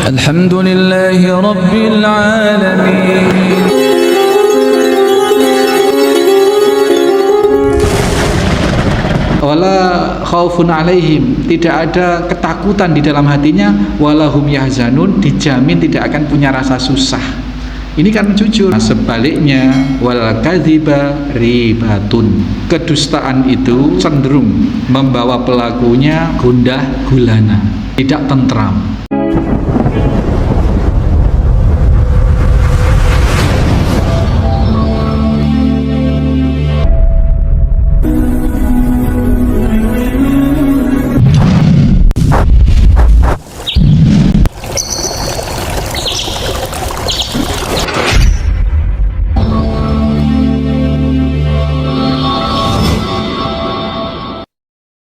Alhamdulillahi Rabbil Alamin. Wala khaufun alaihim, tidak ada ketakutan di dalam hatinya, walahum yahzanun, dijamin tidak akan punya rasa susah. Ini kan jujur. Nah, sebaliknya, wal kadziba ribatun, kedustaan itu cenderung membawa pelakunya gundah gulana, tidak tentram.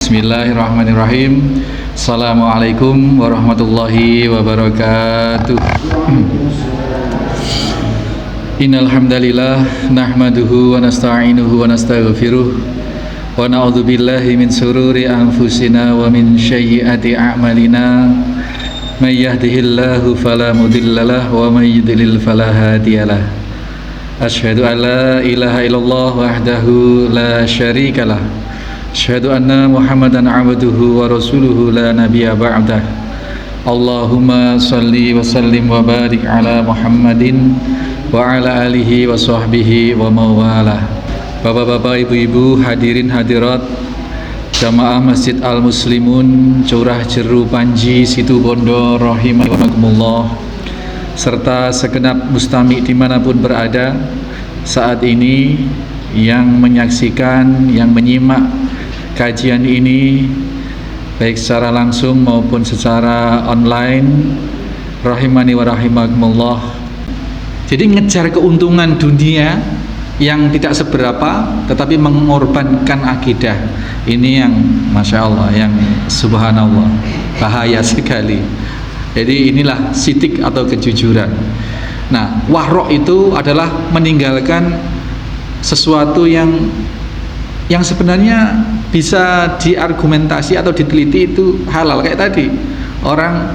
Bismillahirrahmanirrahim. Assalamualaikum warahmatullahi wabarakatuh. Innal hamdalillah nahmaduhu wa nasta'inuhu wa nastaghfiruh wa na'udzu billahi min shururi anfusina wa min sayyiati a'malina. May yahdihillahu fala mudhillalah wa may yudlil fala hadiyalah. Asyhadu an la ilaha illallah wahdahu la syarikalah. Asyhadu anna Muhammadan abduhu wa rasuluhu la nabiyya ba'dah. Allahumma salli wa sallim wa barik ala Muhammadin wa ala alihi wa sahbihi wa mawalah. Bapak-bapak, ibu-ibu, hadirin hadirat jamaah Masjid Al-Muslimun Curah Jeru Panji Situbondo rahimakumullah, serta segenap mustami dimanapun berada saat ini yang menyaksikan, yang menyimak kajian ini baik secara langsung maupun secara online, rahimani wa rahimakumullah. Jadi ngejar keuntungan dunia yang tidak seberapa tetapi mengorbankan akidah, ini yang masya Allah, yang subhanallah, bahaya sekali. Jadi inilah sidik atau kejujuran. Nah, warok itu adalah meninggalkan sesuatu yang sebenarnya bisa diargumentasi atau diteliti itu halal. Kayak tadi orang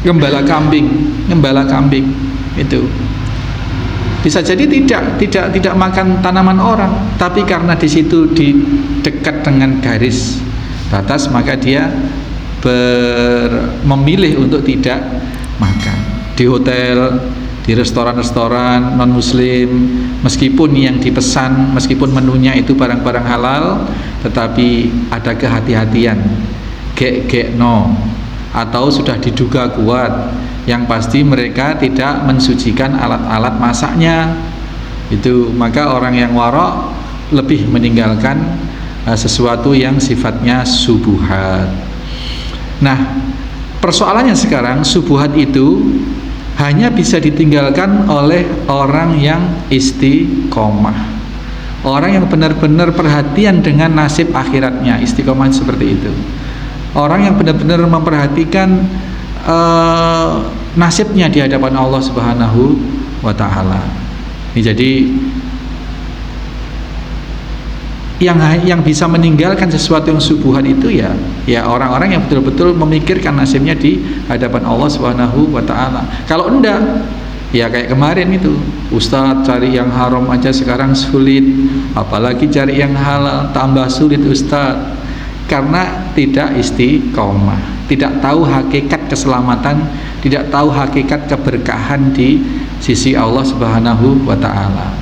gembala kambing itu bisa jadi tidak makan tanaman orang, tapi karena di situ di dekat dengan garis batas maka dia memilih untuk tidak makan. Di hotel, di restoran-restoran non-muslim, meskipun yang dipesan, meskipun menunya itu barang-barang halal, tetapi ada kehati-hatian, no, atau sudah diduga kuat, yang pasti mereka tidak mensucikan alat-alat masaknya. Itu maka orang yang warok lebih meninggalkan sesuatu yang sifatnya subuhat. Nah, persoalannya sekarang subuhat itu hanya bisa ditinggalkan oleh orang yang istiqomah, orang yang benar-benar perhatian dengan nasib akhiratnya. Istiqomah seperti itu, orang yang benar-benar memperhatikan nasibnya di hadapan Allah Subhanahu wa Ta'ala. Ini jadi yang bisa meninggalkan sesuatu yang subuhat itu ya orang-orang yang betul-betul memikirkan nasibnya di hadapan Allah Subhanahu wa Ta'ala. Kalau enggak, ya kayak kemarin itu, Ustadz cari yang haram aja sekarang sulit, apalagi cari yang halal tambah sulit Ustadz, karena tidak istiqomah, tidak tahu hakikat keselamatan, tidak tahu hakikat keberkahan di sisi Allah Subhanahu wa Ta'ala.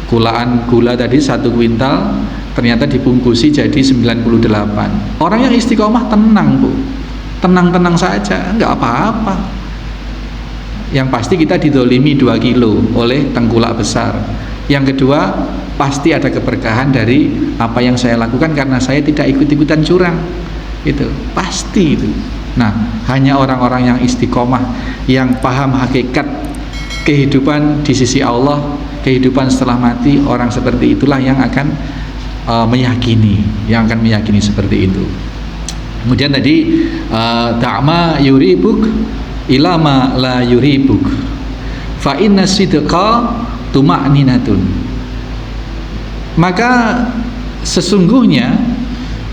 Kulaan gula tadi 1 kuintal ternyata dibungkusi jadi 98. Orang yang istiqomah tenang, Bu, tenang-tenang saja, enggak apa-apa. Yang pasti kita didolimi 2 kilo oleh tengkulak besar. Yang kedua, pasti ada keberkahan dari apa yang saya lakukan karena saya tidak ikut-ikutan curang. Itu pasti itu. Nah, hanya orang-orang yang istiqomah, yang paham hakikat kehidupan di sisi Allah, kehidupan setelah mati, orang seperti itulah yang akan meyakini seperti itu. Kemudian tadi da'ma yuribuk ilama la yuribuk fa inna sidqa tuma'ninatun. Maka sesungguhnya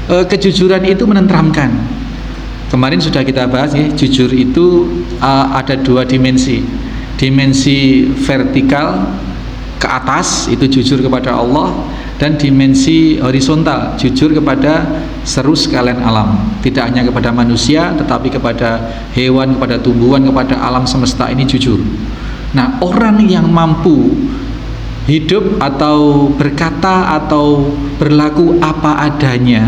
kejujuran itu menenteramkan. Kemarin sudah kita bahas ya, jujur itu ada dua dimensi. Dimensi vertikal ke atas itu jujur kepada Allah, dan dimensi horizontal jujur kepada seluruh sekalian alam, tidak hanya kepada manusia tetapi kepada hewan, kepada tumbuhan, kepada alam semesta ini jujur. Nah, orang yang mampu hidup atau berkata atau berlaku apa adanya,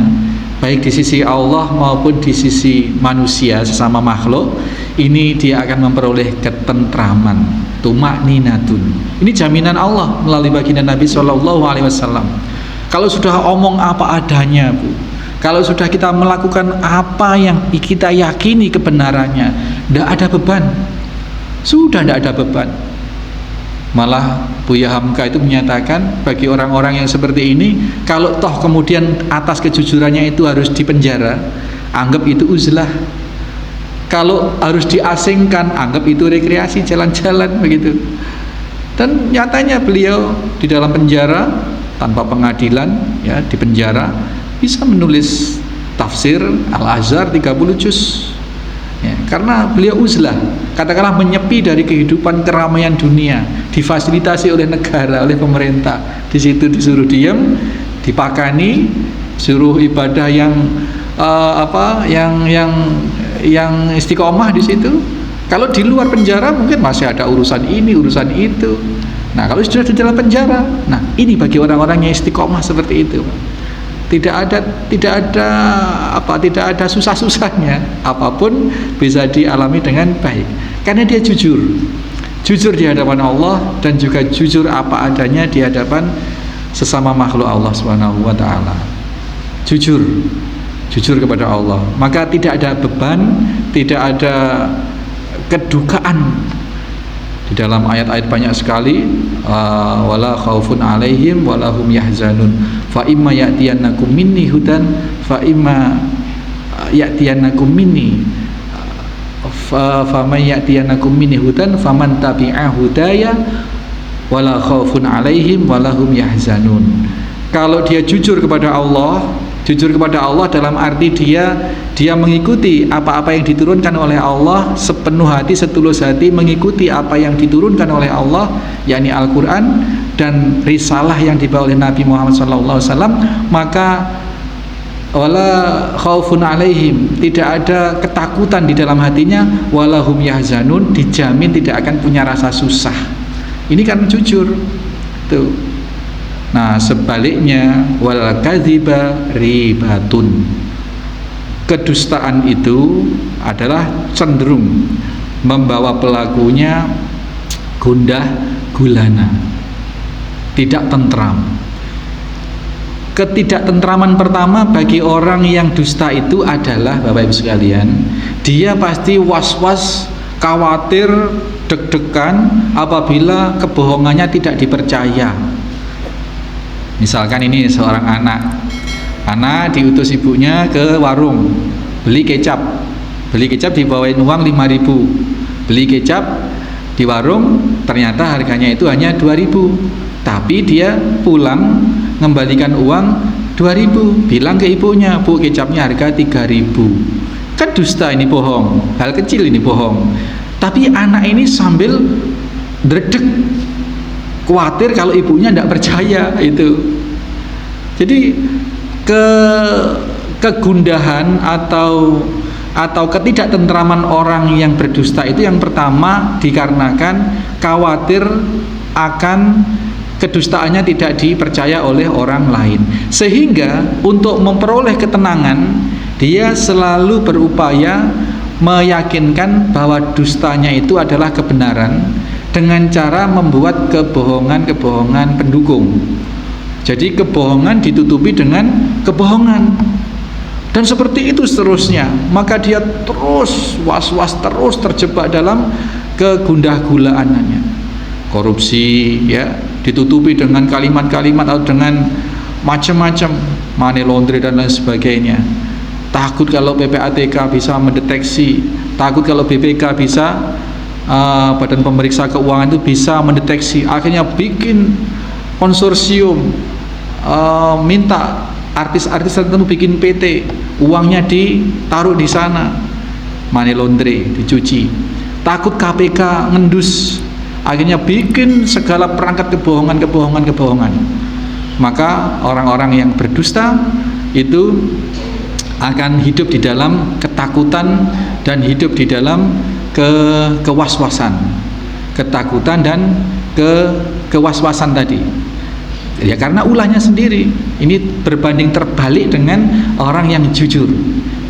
baik di sisi Allah maupun di sisi manusia sesama makhluk, ini dia akan memperoleh ketentraman, tumakninatun. Ini jaminan Allah melalui baginda Nabi SAW. Kalau sudah omong apa adanya, Bu, kalau sudah kita melakukan apa yang kita yakini kebenarannya, tidak ada beban, sudah tidak ada beban. Malah Buya Hamka itu menyatakan bagi orang-orang yang seperti ini, kalau toh kemudian atas kejujurannya itu harus dipenjara, anggap itu uzlah. Kalau harus diasingkan, anggap itu rekreasi, jalan-jalan begitu. Dan nyatanya beliau di dalam penjara tanpa pengadilan, ya, di penjara bisa menulis tafsir Al-Azhar 30 juz. Ya, karena beliau uzlah, katakanlah menyepi dari kehidupan keramaian dunia, difasilitasi oleh negara, oleh pemerintah. Di situ disuruh diam, dipakani, suruh ibadah yang yang istiqomah di situ. Kalau di luar penjara mungkin masih ada urusan ini, urusan itu. Nah, kalau sudah di dalam penjara, nah ini bagi orang-orang yang istiqomah seperti itu. Tidak ada susah-susahnya, apapun bisa dialami dengan baik karena dia jujur di hadapan Allah, dan juga jujur apa adanya di hadapan sesama makhluk Allah Subhanahu wa taala. Jujur kepada Allah, maka tidak ada beban, tidak ada kedukaan. Di dalam ayat-ayat banyak sekali, wala khaufun alaihim wala hum yahzanun fa imma ya'tiyannakum minni hudan fa imma ya'tiyannakum minni fa may ya'tiyannakum minni hudan faman tabi'a hudaya wala khaufun alaihim wala hum yahzanun. Kalau dia jujur kepada Allah dalam arti dia mengikuti apa-apa yang diturunkan oleh Allah sepenuh hati, setulus hati, mengikuti apa yang diturunkan oleh Allah, yakni Al-Quran dan risalah yang dibawa oleh Nabi Muhammad SAW, maka wala khaufun alaihim, tidak ada ketakutan di dalam hatinya, walahum yahzanun, dijamin tidak akan punya rasa susah. Ini kan jujur tuh. Nah, sebaliknya wal kadziba ribatun, kedustaan itu adalah cenderung membawa pelakunya gundah gulana, tidak tentram. Ketidaktentraman pertama bagi orang yang dusta itu adalah, Bapak Ibu sekalian, dia pasti was-was, khawatir, deg-degan apabila kebohongannya tidak dipercaya. Misalkan ini seorang anak diutus ibunya ke warung beli kecap dibawain uang 5.000, beli kecap di warung ternyata harganya itu hanya 2.000, tapi dia pulang mengembalikan uang 2.000, bilang ke ibunya, Bu, kecapnya harga 3.000. Kan dusta ini, bohong, hal kecil ini bohong, tapi anak ini sambil dredeg, khawatir kalau ibunya tidak percaya itu. Jadi kegundahan atau ketidaktentraman orang yang berdusta itu yang pertama dikarenakan khawatir akan kedustaannya tidak dipercaya oleh orang lain, sehingga untuk memperoleh ketenangan dia selalu berupaya meyakinkan bahwa dustanya itu adalah kebenaran dengan cara membuat kebohongan-kebohongan pendukung. Jadi kebohongan ditutupi dengan kebohongan, dan seperti itu seterusnya. Maka dia terus was-was, terus terjebak dalam kegundah gulaannya. Korupsi, ya, ditutupi dengan kalimat-kalimat atau dengan macam-macam, money laundry dan lain sebagainya. Takut kalau PPATK bisa mendeteksi, takut kalau BPK bisa, Badan Pemeriksa Keuangan itu bisa mendeteksi. Akhirnya bikin konsorsium, minta artis-artis tertentu bikin PT, uangnya ditaruh di sana. money laundry, dicuci. Takut KPK ngendus, akhirnya bikin segala perangkat kebohongan. Maka orang-orang yang berdusta itu akan hidup di dalam ketakutan dan hidup di dalam kewaswasan, ketakutan dan kewaswasan tadi. Ya karena ulahnya sendiri. Ini berbanding terbalik dengan orang yang jujur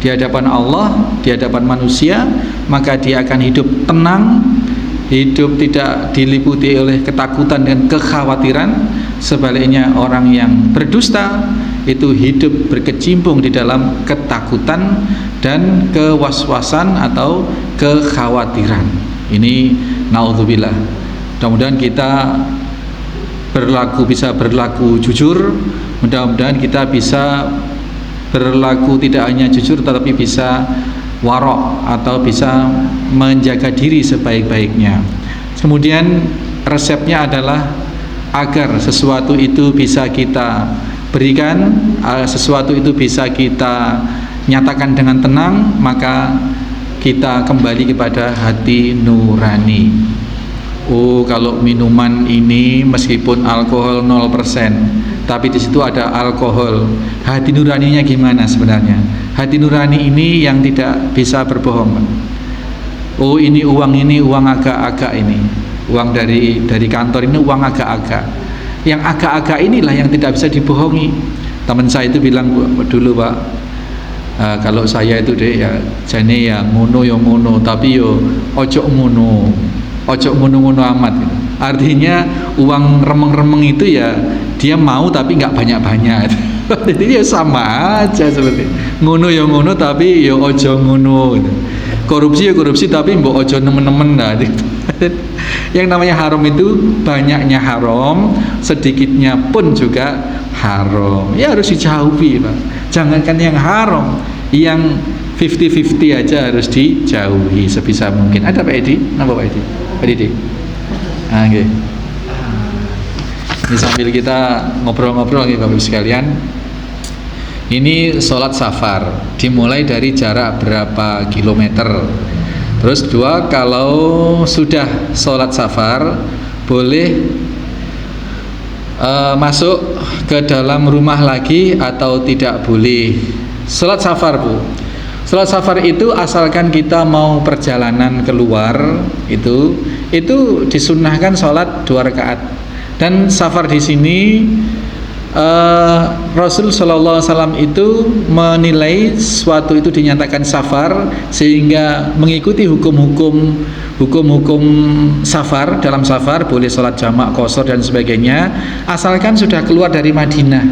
di hadapan Allah, di hadapan manusia, maka dia akan hidup tenang, hidup tidak diliputi oleh ketakutan dan kekhawatiran. Sebaliknya orang yang berdusta itu hidup berkecimpung di dalam ketakutan dan kewaswasan atau kekhawatiran. Ini naudzubillah. Mudah-mudahan kita bisa berlaku jujur, mudah-mudahan kita bisa berlaku tidak hanya jujur tetapi bisa warok atau bisa menjaga diri sebaik-baiknya. Kemudian resepnya adalah agar sesuatu itu bisa kita berikan, sesuatu itu bisa kita nyatakan dengan tenang, maka kita kembali kepada hati nurani. Oh, kalau minuman ini meskipun alkohol 0%, tapi di situ ada alkohol. Hati nuraninya gimana sebenarnya? Hati nurani ini yang tidak bisa berbohong. Oh, ini uang agak-agak ini. Uang dari kantor ini uang agak-agak. Yang agak-agak inilah yang tidak bisa dibohongi. Teman saya itu bilang dulu, Pak, kalau saya itu deh ya jane ya ngono, tapi yo ojo ngono amat gitu. Artinya uang remeng-remeng itu ya dia mau tapi nggak banyak-banyak. Jadi ya sama aja seperti ngono tapi yo ojo ngono gitu. Korupsi tapi mbok ojo nemen-nemen lah gitu. Yang namanya haram itu banyaknya haram, sedikitnya pun juga haram. Ya harus dijauhi, Pak. Jangankan yang haram, yang 50-50 aja harus dijauhi sebisa mungkin. Ada Pak Edi? Napa Pak Edi? Pak Edi? Okay. Ini sambil kita ngobrol-ngobrol lagi Bapak Ibu sekalian. Ini sholat safar dimulai dari jarak berapa kilometer. Terus kedua, kalau sudah sholat safar boleh masuk ke dalam rumah lagi atau tidak boleh. Sholat safar, Bu. Sholat safar itu asalkan kita mau perjalanan keluar itu disunnahkan sholat 2 rakaat. Dan safar di sini Rasul Shallallahu Alaihi Wasallam itu menilai suatu itu dinyatakan safar sehingga mengikuti hukum-hukum safar. Dalam safar boleh sholat jamak, qashar dan sebagainya asalkan sudah keluar dari Madinah.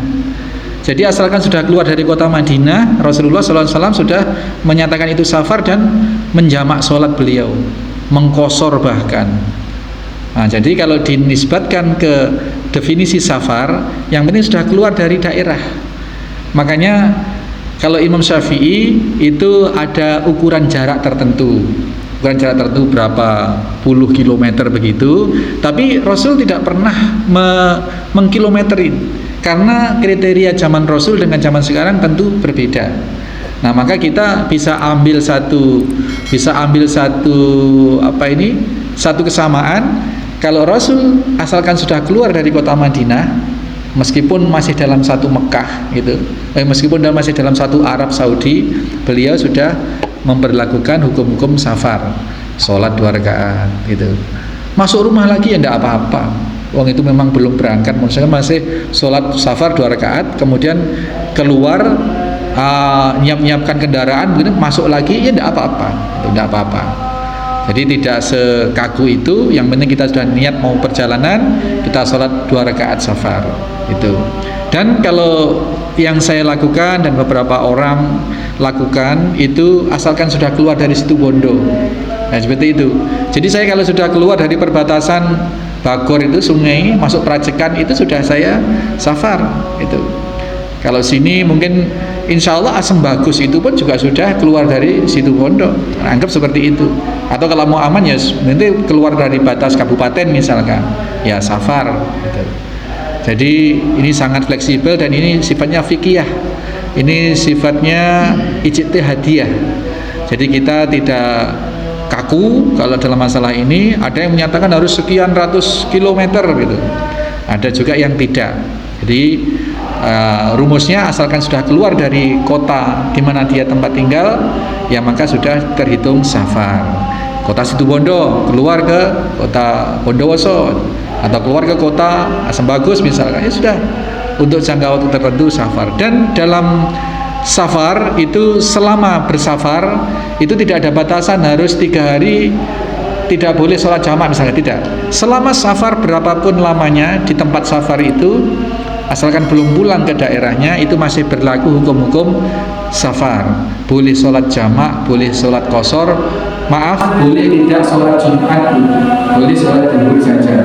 Jadi asalkan sudah keluar dari kota Madinah, Rasulullah Shallallahu Alaihi Wasallam sudah menyatakan itu safar dan menjamak sholat beliau, mengqashar bahkan. Nah, jadi kalau dinisbatkan ke definisi safar, yang penting sudah keluar dari daerah. Makanya kalau Imam Syafi'i itu ada ukuran jarak tertentu. Ukuran jarak tertentu berapa puluh kilometer begitu. Tapi Rasul tidak pernah mengkilometerin, karena kriteria zaman Rasul dengan zaman sekarang tentu berbeda. Nah, maka kita bisa ambil satu satu kesamaan. Kalau Rasul asalkan sudah keluar dari kota Madinah, meskipun masih dalam satu Mekah gitu, meskipun masih dalam satu Arab Saudi, beliau sudah memperlakukan hukum-hukum safar, sholat 2 rakaat gitu. Masuk rumah lagi ya enggak apa-apa. Wong itu memang belum berangkat, maksudnya masih sholat safar 2 rakaat, kemudian keluar nyiapkan kendaraan, kemudian masuk lagi ya enggak apa-apa. Jadi tidak sekaku itu, yang penting kita sudah niat mau perjalanan, kita sholat 2 rakaat safar itu. Dan kalau yang saya lakukan dan beberapa orang lakukan itu asalkan sudah keluar dari situ Bondo. Nah, seperti itu. Jadi saya kalau sudah keluar dari perbatasan Bagor itu sungai masuk Pracekan itu sudah saya safar itu. Kalau sini mungkin insya Allah Asem Bagus itu pun juga sudah keluar dari situ Bondo. Anggap seperti itu. Atau kalau mau aman ya nanti keluar dari batas kabupaten misalkan, ya safar gitu. Jadi ini sangat fleksibel dan ini sifatnya fikih. Ini sifatnya ijtihadiyah. Jadi kita tidak kaku kalau dalam masalah ini. Ada yang menyatakan harus sekian ratus kilometer gitu, ada juga yang tidak. Jadi rumusnya asalkan sudah keluar dari kota di mana dia tempat tinggal, ya maka sudah terhitung safar. Kota Situbondo keluar ke kota Bondowoso atau keluar ke kota Asam Bagus misalkan, ya sudah untuk jangka waktu tertentu safar. Dan dalam safar itu, selama bersafar itu tidak ada batasan harus 3 hari tidak boleh sholat jamaah misalnya, tidak. Selama safar berapapun lamanya di tempat safar itu, asalkan belum pulang ke daerahnya, itu masih berlaku hukum-hukum safar. Boleh sholat jamak, boleh sholat qashar, maaf, boleh tidak sholat Jumat, boleh sholat zuhur saja.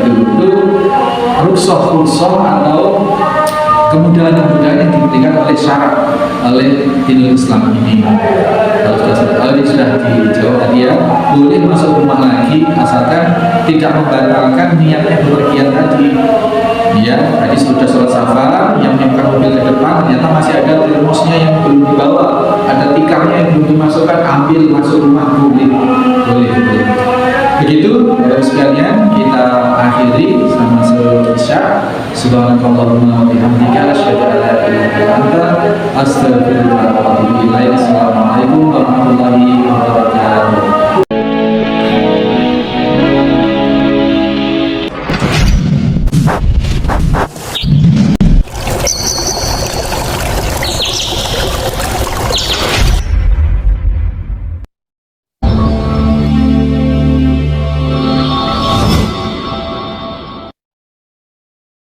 Itu rukhsah atau kemudahan-kemudahan yang diberikan oleh syarat, oleh dinul Islam ini. Kalau sudah dijawab tadi ya, boleh masuk rumah lagi asalkan tidak membatalkan niatnya bepergian tadi. Ya, tadi sudah sholat safar, yang menyiapkan mobil ke depan ternyata masih ada termosnya yang belum dibawa, ada tikarnya yang belum dimasukkan, ambil masuk rumah, boleh. Begitu sekalian, kita akhiri sama Isya. Subhanakallahumma wa bihamdika asyhadu an la ilaha illa anta astaghfiruka wa atubu ilaik. Assalamualaikum warahmatullahi wabarakatuh.